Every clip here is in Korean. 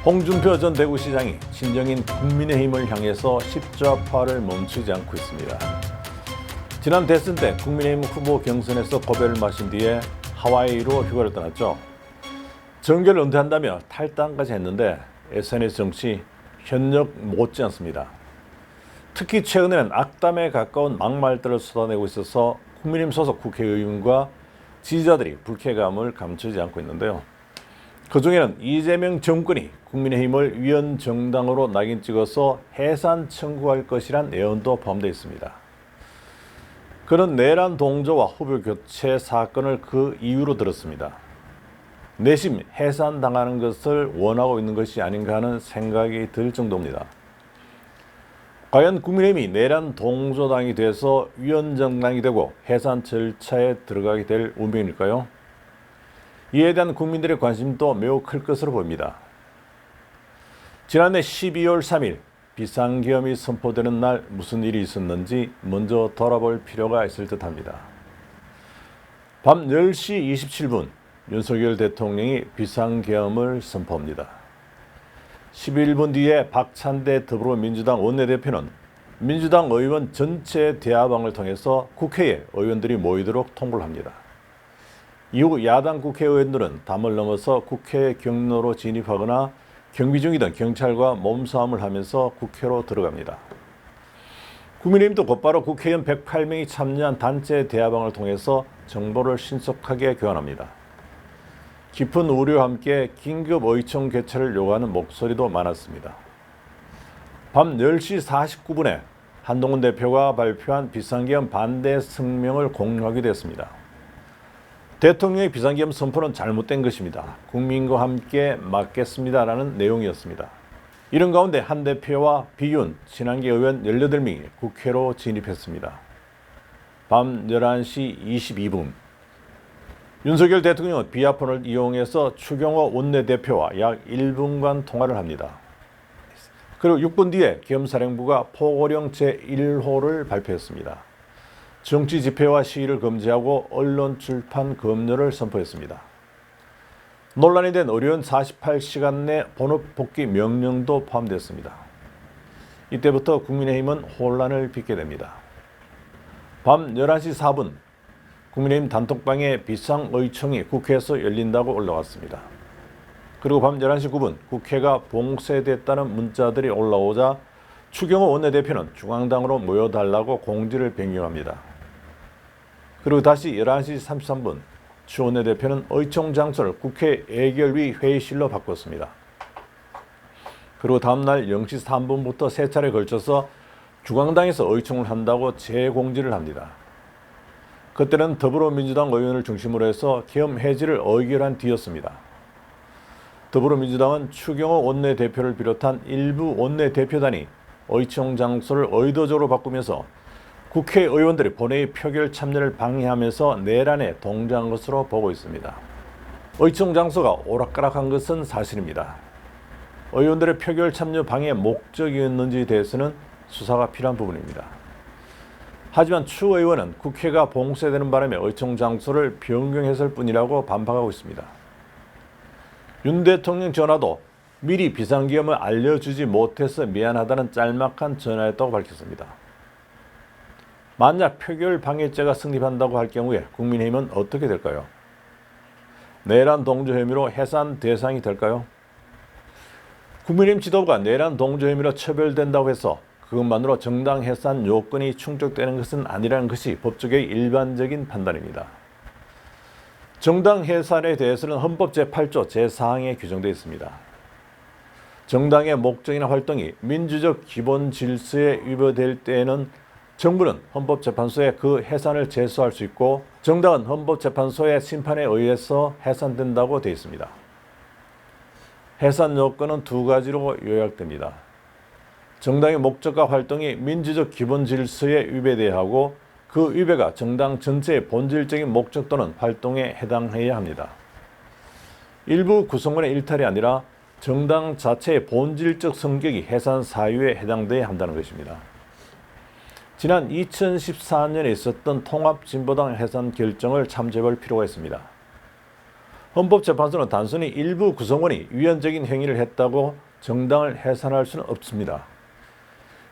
홍준표 전 대구시장이 친정인 국민의힘을 향해서 십자파를 멈추지 않고 있습니다. 지난 대선 때 국민의힘 후보 경선에서 고배를 마신 뒤에 하와이로 휴가를 떠났죠. 정계를 은퇴한다며 탈당까지 했는데 SNS 정치 현역 못지않습니다. 특히 최근에는 악담에 가까운 막말들을 쏟아내고 있어서 국민의힘 소속 국회의원과 지지자들이 불쾌감을 감추지 않고 있는데요. 그중에는 이재명 정권이 국민의힘을 위헌정당으로 낙인 찍어서 해산 청구할 것이란 예언도 포함되어 있습니다. 그는 내란 동조와 후보 교체 사건을 그 이유로 들었습니다. 내심 해산당하는 것을 원하고 있는 것이 아닌가 하는 생각이 들 정도입니다. 과연 국민의힘이 내란 동조당이 돼서 위헌정당이 되고 해산 절차에 들어가게 될 운명일까요? 이에 대한 국민들의 관심도 매우 클 것으로 보입니다. 지난해 12월 3일 비상계엄이 선포되는 날 무슨 일이 있었는지 먼저 돌아볼 필요가 있을 듯합니다. 밤 10시 27분 윤석열 대통령이 비상계엄을 선포합니다. 11분 뒤에 박찬대 더불어민주당 원내대표는 민주당 의원 전체 대화방을 통해서 국회에 의원들이 모이도록 통보를 합니다. 이후 야당 국회의원들은 담을 넘어서 국회 경로로 진입하거나 경비 중이던 경찰과 몸싸움을 하면서 국회로 들어갑니다. 국민의힘도 곧바로 국회의원 108명이 참여한 단체 대화방을 통해서 정보를 신속하게 교환합니다. 깊은 우려와 함께 긴급 의총 개최를 요구하는 목소리도 많았습니다. 밤 10시 49분에 한동훈 대표가 발표한 비상계엄 반대 성명을 공유하게 됐습니다. 대통령의 비상계엄 선포는 잘못된 것입니다. 국민과 함께 막겠습니다라는 내용이었습니다. 이런 가운데 한 대표와 비윤, 친한계 의원 18명이 국회로 진입했습니다. 밤 11시 22분 윤석열 대통령은 비아폰을 이용해서 추경호 원내대표와 약 1분간 통화를 합니다. 그리고 6분 뒤에 계엄사령부가 포고령 제1호를 발표했습니다. 정치 집회와 시위를 금지하고 언론 출판 금요를 선포했습니다. 논란이 된 의료원 48시간 내 본업 복귀 명령도 포함됐습니다. 이때부터 국민의힘은 혼란을 빚게 됩니다. 밤 11시 4분 국민의힘 단톡방에 비상의총이 국회에서 열린다고 올라왔습니다. 그리고 밤 11시 9분 국회가 봉쇄됐다는 문자들이 올라오자 추경호 원내대표는 중앙당으로 모여달라고 공지를 변경합니다. 그리고 다시 11시 33분 추 원내대표는 의총 장소를 국회 예결위 회의실로 바꿨습니다. 그리고 다음날 0시 3분부터 세 차례 걸쳐서 중앙당에서 의총을 한다고 재공지를 합니다. 그때는 더불어민주당 의원을 중심으로 해서 계엄 해지를 의결한 뒤였습니다. 더불어민주당은 추경호 원내대표를 비롯한 일부 원내대표단이 의총 장소를 의도적으로 바꾸면서 국회의원들이 본회의 표결 참여를 방해하면서 내란에 동조한 것으로 보고 있습니다. 의총 장소가 오락가락한 것은 사실입니다. 의원들의 표결 참여 방해 목적이었는지에 대해서는 수사가 필요한 부분입니다. 하지만 추 의원은 국회가 봉쇄되는 바람에 의총 장소를 변경했을 뿐이라고 반박하고 있습니다. 윤 대통령 전화도 미리 비상계엄을 알려주지 못해서 미안하다는 짤막한 전화였다고 밝혔습니다. 만약 표결 방해죄가 성립한다고 할 경우에 국민의힘은 어떻게 될까요? 내란 동조 혐의로 해산 대상이 될까요? 국민의힘 지도부가 내란 동조 혐의로 처벌된다고 해서 그것만으로 정당 해산 요건이 충족되는 것은 아니라는 것이 법조계의 일반적인 판단입니다. 정당 해산에 대해서는 헌법 제8조 제4항에 규정되어 있습니다. 정당의 목적이나 활동이 민주적 기본 질서에 위배될 때에는 정부는 헌법재판소에 그 해산을 제소할 수 있고 정당은 헌법재판소의 심판에 의해서 해산된다고 되어 있습니다. 해산 요건은 두 가지로 요약됩니다. 정당의 목적과 활동이 민주적 기본 질서에 위배돼야 하고 그 위배가 정당 전체의 본질적인 목적 또는 활동에 해당해야 합니다. 일부 구성원의 일탈이 아니라 정당 자체의 본질적 성격이 해산 사유에 해당돼야 한다는 것입니다. 지난 2014년에 있었던 통합진보당 해산 결정을 참조해볼 필요가 있습니다. 헌법재판소는 단순히 일부 구성원이 위헌적인 행위를 했다고 정당을 해산할 수는 없습니다.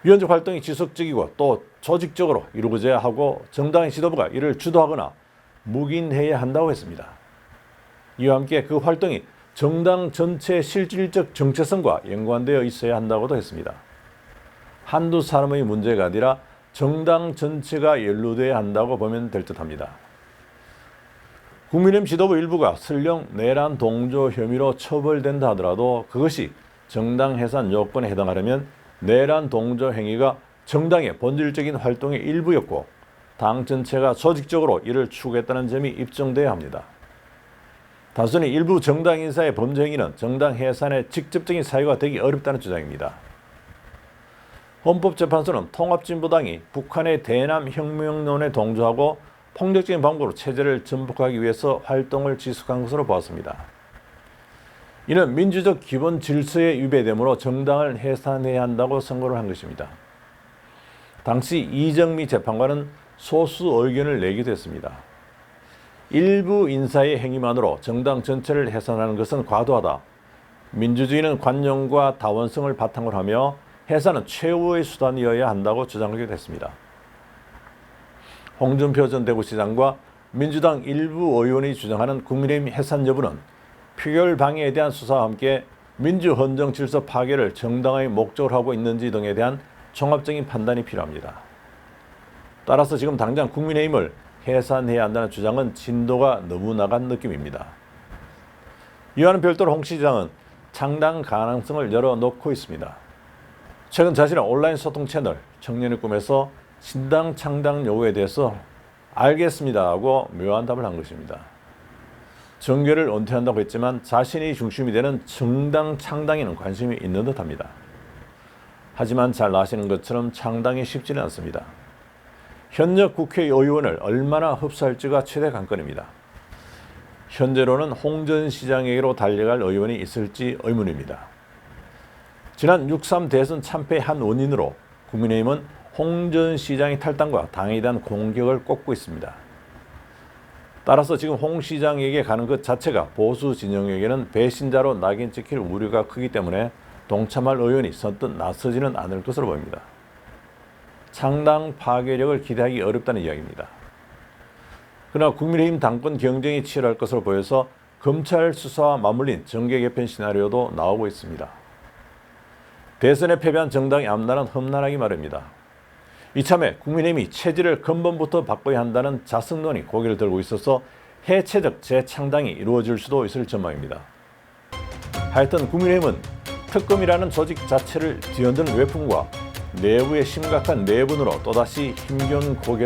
위헌적 활동이 지속적이고 또 조직적으로 이루어져야 하고 정당의 지도부가 이를 주도하거나 묵인해야 한다고 했습니다. 이와 함께 그 활동이 정당 전체의 실질적 정체성과 연관되어 있어야 한다고도 했습니다. 한두 사람의 문제가 아니라 정당 전체가 연루되어야 한다고 보면 될 듯합니다. 국민의힘 지도부 일부가 설령 내란 동조 혐의로 처벌된다 하더라도 그것이 정당 해산 요건에 해당하려면 내란 동조 행위가 정당의 본질적인 활동의 일부였고 당 전체가 조직적으로 이를 추구했다는 점이 입증돼야 합니다. 단순히 일부 정당 인사의 범죄 행위는 정당 해산의 직접적인 사유가 되기 어렵다는 주장입니다. 헌법재판소는 통합진보당이 북한의 대남 혁명론에 동조하고 폭력적인 방법으로 체제를 전복하기 위해서 활동을 지속한 것으로 보았습니다. 이는 민주적 기본 질서에 위배되므로 정당을 해산해야 한다고 선고를 한 것입니다. 당시 이정미 재판관은 소수 의견을 내기도 했습니다. 일부 인사의 행위만으로 정당 전체를 해산하는 것은 과도하다. 민주주의는 관용과 다원성을 바탕으로 하며 해산은 최후의 수단이어야 한다고 주장하기도 했습니다. 홍준표 전 대구시장과 민주당 일부 의원이 주장하는 국민의힘 해산 여부는 표결 방해에 대한 수사와 함께 민주헌정 질서 파괴를 정당의 목적으로 하고 있는지 등에 대한 종합적인 판단이 필요합니다. 따라서 지금 당장 국민의힘을 해산해야 한다는 주장은 진도가 너무 나간 느낌입니다. 이와는 별도로 홍 시장은 창당 가능성을 열어놓고 있습니다. 최근 자신의 온라인 소통 채널 청년의 꿈에서 신당 창당 요구에 대해서 알겠습니다 하고 묘한 답을 한 것입니다. 정계를 은퇴한다고 했지만 자신이 중심이 되는 정당 창당에는 관심이 있는 듯합니다. 하지만 잘 아시는 것처럼 창당이 쉽지는 않습니다. 현역 국회의원을 얼마나 흡수할지가 최대 관건입니다. 현재로는 홍 전 시장에게로 달려갈 의원이 있을지 의문입니다. 지난 6.3 대선 참패의 한 원인으로 국민의힘은 홍 전 시장의 탈당과 당에 대한 공격을 꼽고 있습니다. 따라서 지금 홍 시장에게 가는 것 자체가 보수 진영에게는 배신자로 낙인 찍힐 우려가 크기 때문에 동참할 의원이 선뜻 나서지는 않을 것으로 보입니다. 창당 파괴력을 기대하기 어렵다는 이야기입니다. 그러나 국민의힘 당권 경쟁이 치열할 것으로 보여서 검찰 수사와 맞물린 정계 개편 시나리오도 나오고 있습니다. 대선에 패배한 정당의 앞날은 험난하기 마련입니다. 이참에 국민의힘이 체질을 근본부터 바꿔야 한다는 자승론이 고개를 들고 있어서 해체적 재창당이 이루어질 수도 있을 전망입니다. 하여튼 국민의힘은 특검이라는 조직 자체를 뒤흔드는 외풍과 내부의 심각한 내분으로 또다시 힘겨운 고개를